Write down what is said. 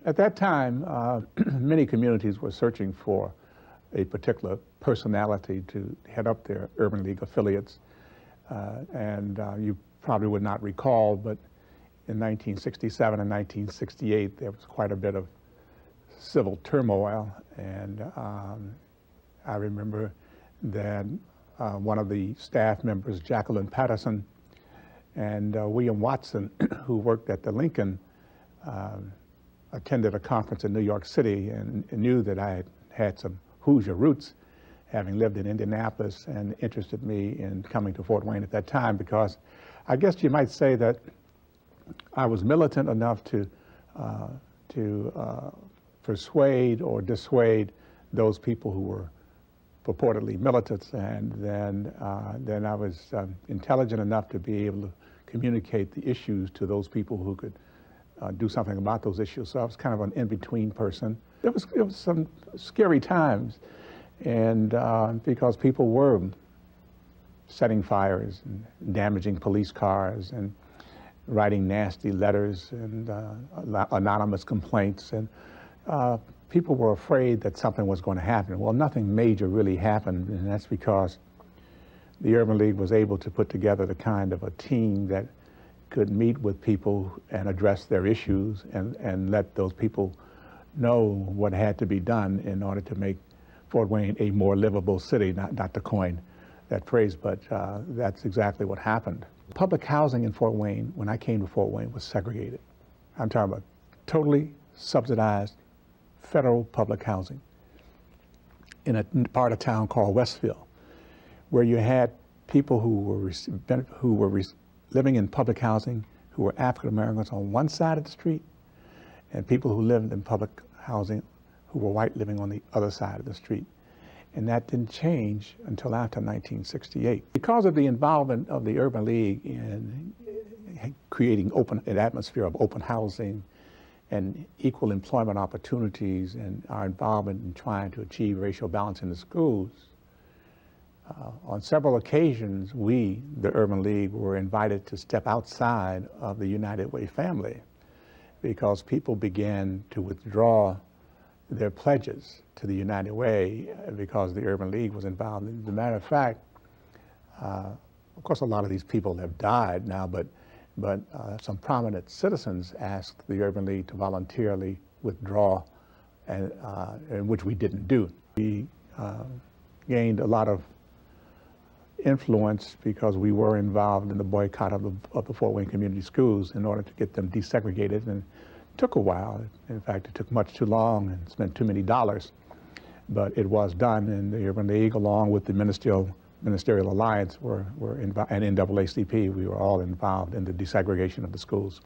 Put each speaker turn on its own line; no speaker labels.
At that time, many communities were searching for a particular personality to head up their Urban League affiliates. You probably would not recall, but in 1967 and 1968, there was quite a bit of civil turmoil. And I remember that one of the staff members, Jacqueline Patterson, and William Watson, who worked at the Lincoln, attended a conference in New York City and knew that I had some Hoosier roots, having lived in Indianapolis, and interested me in coming to Fort Wayne at that time, because I guess you might say that I was militant enough to persuade or dissuade those people who were purportedly militants, and then I was intelligent enough to be able to communicate the issues to those people who could do something about those issues. So I was kind of an in-between person. It was some scary times, and because people were setting fires and damaging police cars and writing nasty letters and anonymous complaints, and people were afraid that something was going to happen. Well, nothing major really happened, and that's because the Urban League was able to put together the kind of a team that could meet with people and address their issues and let those people know what had to be done in order to make Fort Wayne a more livable city, not to coin that phrase, but that's exactly what happened. Public housing in Fort Wayne, when I came to Fort Wayne, was segregated. I'm talking about totally subsidized federal public housing in a part of town called Westville, where you had people who were living in public housing who were African Americans on one side of the street, and people who lived in public housing who were white living on the other side of the street. And that didn't change until after 1968. Because of the involvement of the Urban League in creating an atmosphere of open housing and equal employment opportunities, and our involvement in trying to achieve racial balance in the schools, on several occasions, we, the Urban League, were invited to step outside of the United Way family because people began to withdraw their pledges to the United Way because the Urban League was involved. As a matter of fact, of course, a lot of these people have died now, but some prominent citizens asked the Urban League to voluntarily withdraw, and which we didn't do. We gained a lot of influence because we were involved in the boycott of the Fort Wayne community schools in order to get them desegregated, and it took a while. In fact, it took much too long and spent too many dollars, but it was done, and the Urban League, along with the Ministerial Alliance, and NAACP, we were all involved in the desegregation of the schools.